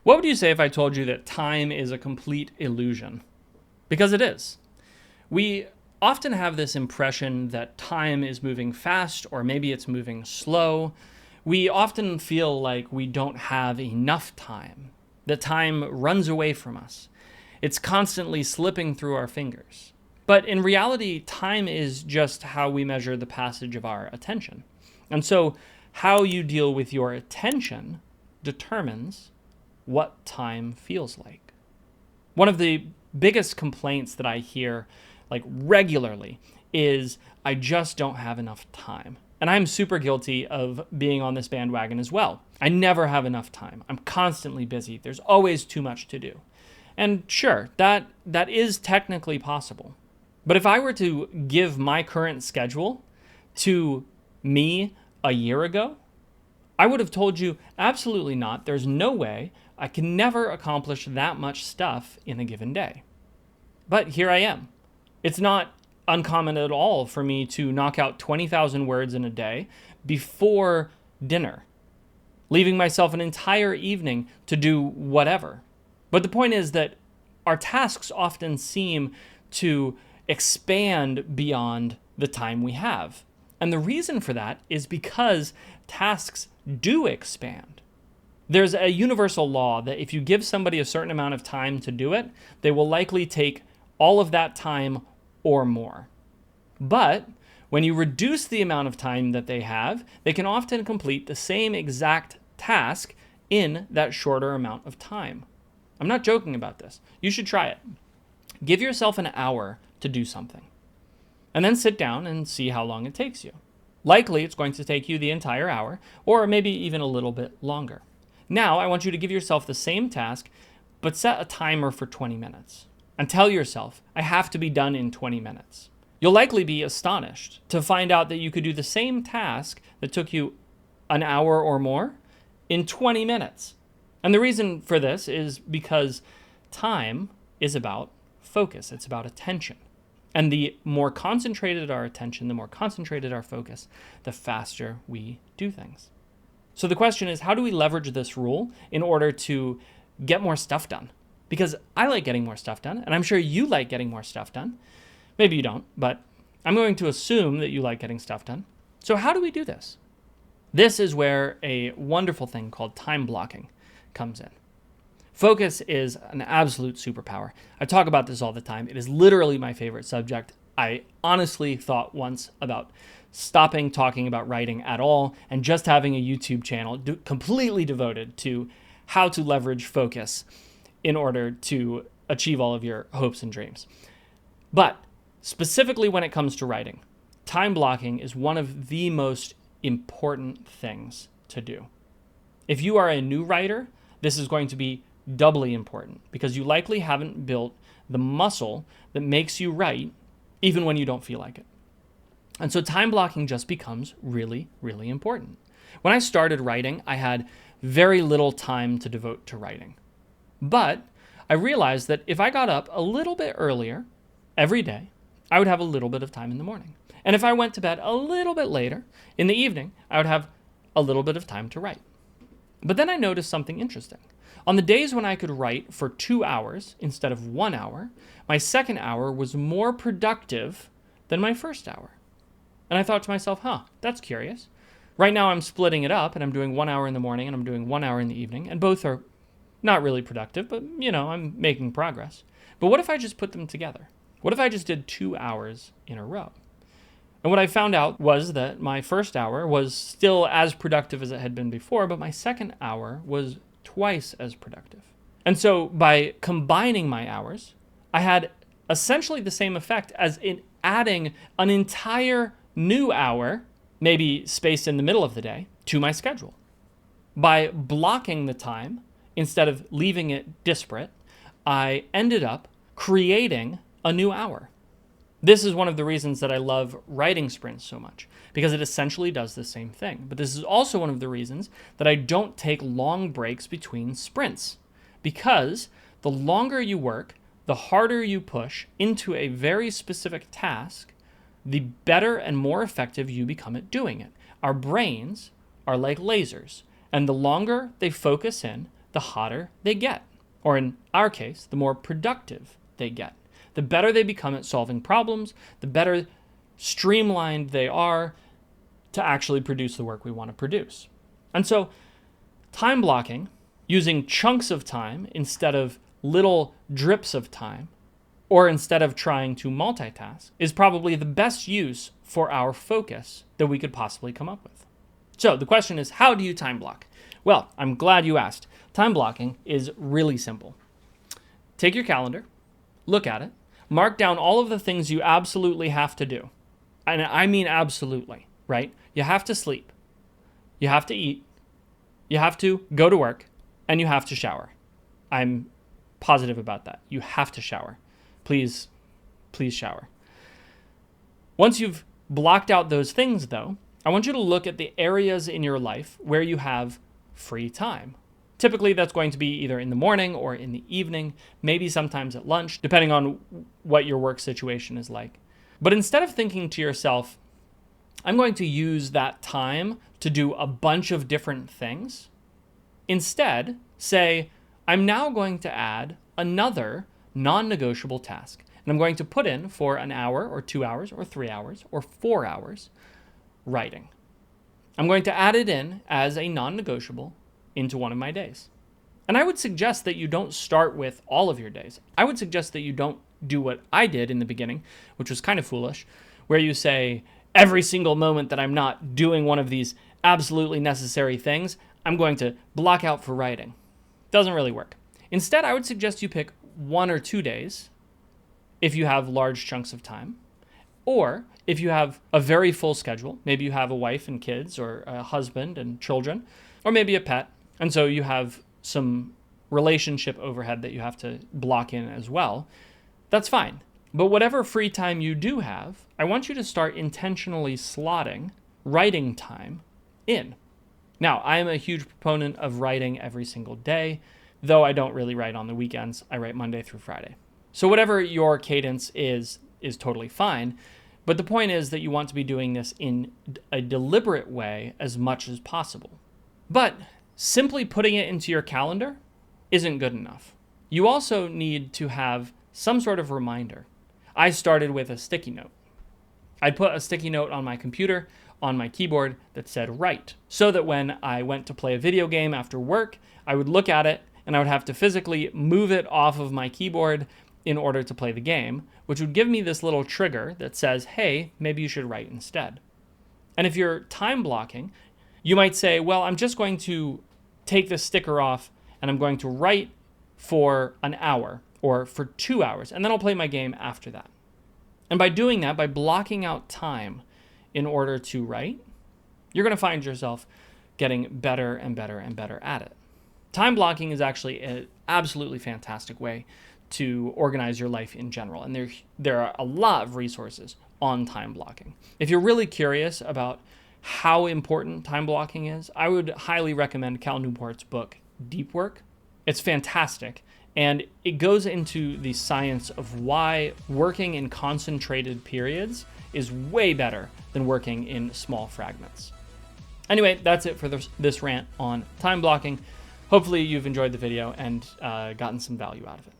What would you say if I told you that time is a complete illusion? Because it is. We often have this impression that time is moving fast, or maybe it's moving slow. We often feel like we don't have enough time, that time runs away from us. It's constantly slipping through our fingers. But in reality, time is just how we measure the passage of our attention. And so how you deal with your attention determines what time feels like. One of the biggest complaints that I hear regularly is I just don't have enough time. And I'm super guilty of being on this bandwagon as well. I never have enough time. I'm constantly busy. There's always too much to do. And sure, that is technically possible. But if I were to give my current schedule to me a year ago, I would have told you absolutely not. There's no way. I can never accomplish that much stuff in a given day. But here I am. It's not uncommon at all for me to knock out 20,000 words in a day before dinner, leaving myself an entire evening to do whatever. But the point is that our tasks often seem to expand beyond the time we have. And the reason for that is because tasks do expand. There's a universal law that if you give somebody a certain amount of time to do it, they will likely take all of that time or more. But when you reduce the amount of time that they have, they can often complete the same exact task in that shorter amount of time. I'm not joking about this. You should try it. Give yourself an hour to do something, and then sit down and see how long it takes you. Likely, it's going to take you the entire hour, or maybe even a little bit longer. Now, I want you to give yourself the same task, but set a timer for 20 minutes. And tell yourself, I have to be done in 20 minutes. You'll likely be astonished to find out that you could do the same task that took you an hour or more in 20 minutes. And the reason for this is because time is about focus. It's about attention. And the more concentrated our attention, the more concentrated our focus, the faster we do things. So the question is, how do we leverage this rule in order to get more stuff done? Because I like getting more stuff done, and I'm sure you like getting more stuff done. Maybe you don't, but I'm going to assume that you like getting stuff done. So how do we do this? This is where a wonderful thing called time blocking comes in. Focus is an absolute superpower. I talk about this all the time. It is literally my favorite subject. I honestly thought once about stopping talking about writing at all and just having a YouTube channel completely devoted to how to leverage focus in order to achieve all of your hopes and dreams. But specifically when it comes to writing, time blocking is one of the most important things to do. If you are a new writer, this is going to be doubly important because you likely haven't built the muscle that makes you write even when you don't feel like it. And so time blocking just becomes really, really important. When I started writing, I had very little time to devote to writing. But I realized that if I got up a little bit earlier every day, I would have a little bit of time in the morning. And if I went to bed a little bit later in the evening, I would have a little bit of time to write. But then I noticed something interesting. On the days when I could write for 2 hours instead of 1 hour, my second hour was more productive than my first hour. And I thought to myself, that's curious. Right now I'm splitting it up and I'm doing 1 hour in the morning and I'm doing 1 hour in the evening, and both are not really productive, but I'm making progress. But what if I just put them together? What if I just did 2 hours in a row? And what I found out was that my first hour was still as productive as it had been before, but my second hour was twice as productive. And so by combining my hours, I had essentially the same effect as in adding an entire new hour, maybe spaced in the middle of the day, to my schedule. By blocking the time, instead of leaving it disparate, I ended up creating a new hour. This is one of the reasons that I love writing sprints so much, because it essentially does the same thing. But this is also one of the reasons that I don't take long breaks between sprints, because the longer you work, the harder you push into a very specific task, the better and more effective you become at doing it. Our brains are like lasers, and the longer they focus in, the hotter they get. Or in our case, the more productive they get. The better they become at solving problems, the better streamlined they are to actually produce the work we want to produce. And so time blocking, using chunks of time instead of little drips of time, or instead of trying to multitask, is probably the best use for our focus that we could possibly come up with. So the question is, how do you time block? Well, I'm glad you asked. Time blocking is really simple. Take your calendar, look at it, mark down all of the things you absolutely have to do. And I mean absolutely, right? You have to sleep, you have to eat, you have to go to work, and you have to shower. I'm positive about that. You have to shower. Please shower. Once you've blocked out those things, though, I want you to look at the areas in your life where you have free time. Typically, that's going to be either in the morning or in the evening, maybe sometimes at lunch, depending on what your work situation is like. But instead of thinking to yourself, I'm going to use that time to do a bunch of different things, instead, say, I'm now going to add another non-negotiable task. And I'm going to put in for an hour or 2 hours or 3 hours or 4 hours writing. I'm going to add it in as a non-negotiable into one of my days. And I would suggest that you don't start with all of your days. I would suggest that you don't do what I did in the beginning, which was kind of foolish, where you say, every single moment that I'm not doing one of these absolutely necessary things, I'm going to block out for writing. Doesn't really work. Instead, I would suggest you pick 1 or 2 days if you have large chunks of time, or if you have a very full schedule, maybe you have a wife and kids or a husband and children, or maybe a pet, and so you have some relationship overhead that you have to block in as well, that's fine. But whatever free time you do have, I want you to start intentionally slotting writing time in. Now, I am a huge proponent of writing every single day, though I don't really write on the weekends. I write Monday through Friday. So whatever your cadence is totally fine. But the point is that you want to be doing this in a deliberate way as much as possible. But simply putting it into your calendar isn't good enough. You also need to have some sort of reminder. I started with a sticky note. I'd put a sticky note on my computer, on my keyboard that said write, so that when I went to play a video game after work, I would look at it and I would have to physically move it off of my keyboard in order to play the game, which would give me this little trigger that says, hey, maybe you should write instead. And if you're time blocking, you might say, well, I'm just going to take this sticker off and I'm going to write for an hour or for 2 hours, and then I'll play my game after that. And by doing that, by blocking out time in order to write, you're going to find yourself getting better and better and better at it. Time blocking is actually an absolutely fantastic way to organize your life in general. And there are a lot of resources on time blocking. If you're really curious about how important time blocking is, I would highly recommend Cal Newport's book, Deep Work. It's fantastic. And it goes into the science of why working in concentrated periods is way better than working in small fragments. Anyway, that's it for this rant on time blocking. Hopefully you've enjoyed the video and gotten some value out of it.